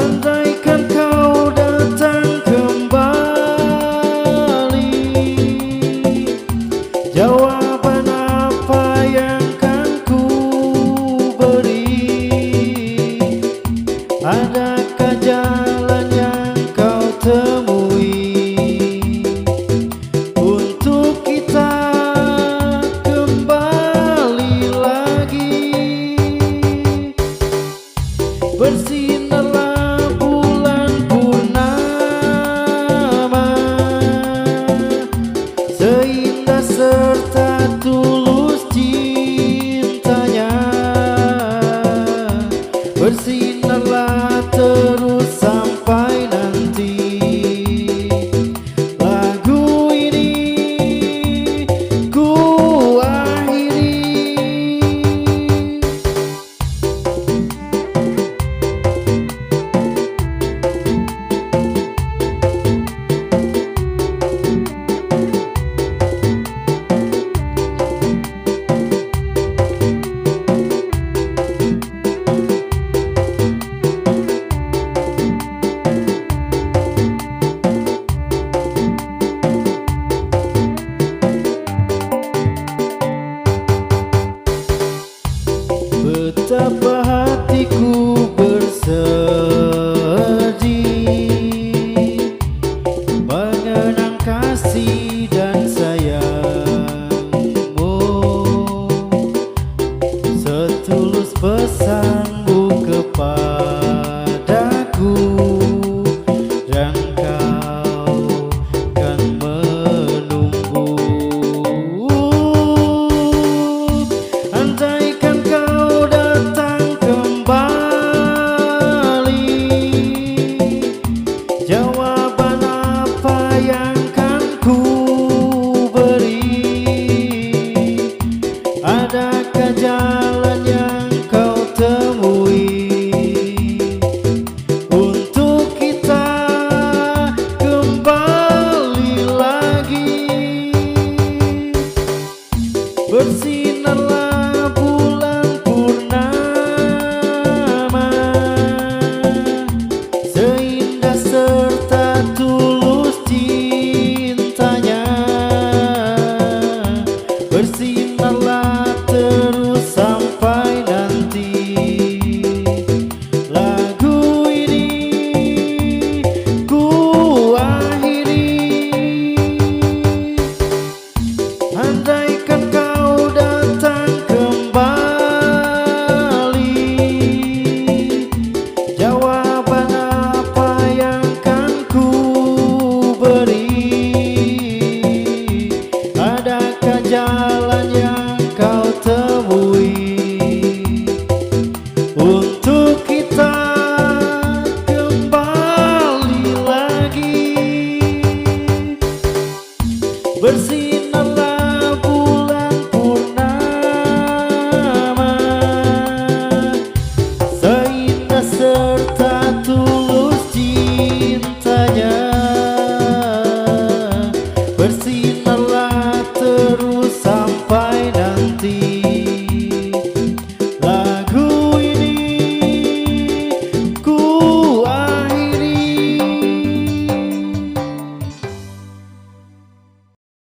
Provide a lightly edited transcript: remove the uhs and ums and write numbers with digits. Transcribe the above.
Andaikan kau datang kembali, jawaban apa yang kan ku beri? Adakah jalan yang kau temui untuk kita kembali lagi? Bersinarlah bulan purnama, seindah serta tulus cintanya. Bersinarlah terus sampai nanti lagu ini ku akhiri. Betapa hatiku bersedih mengenang kasih dan sayangmu, setulus pesanmu kepadaku, dan kau kan menunggu. Andaikan kau datang kembali, jawaban apa yang kan ku beri? Adakah jalan yang kau temui untuk kita kembali lagi? Bersinarlah bulan purnama, seindah serta tulus cintanya. Bersinarlah terus sampai nanti lagu ini ku akhiri. Andaikan kau datang kembali, jawaban apa yang kan ku beri? Adakah jalan yang kau temui untuk kita kembali lagi? Bersinarlah bulan purnama, seindah serta tulus cintanya. Bersinarlah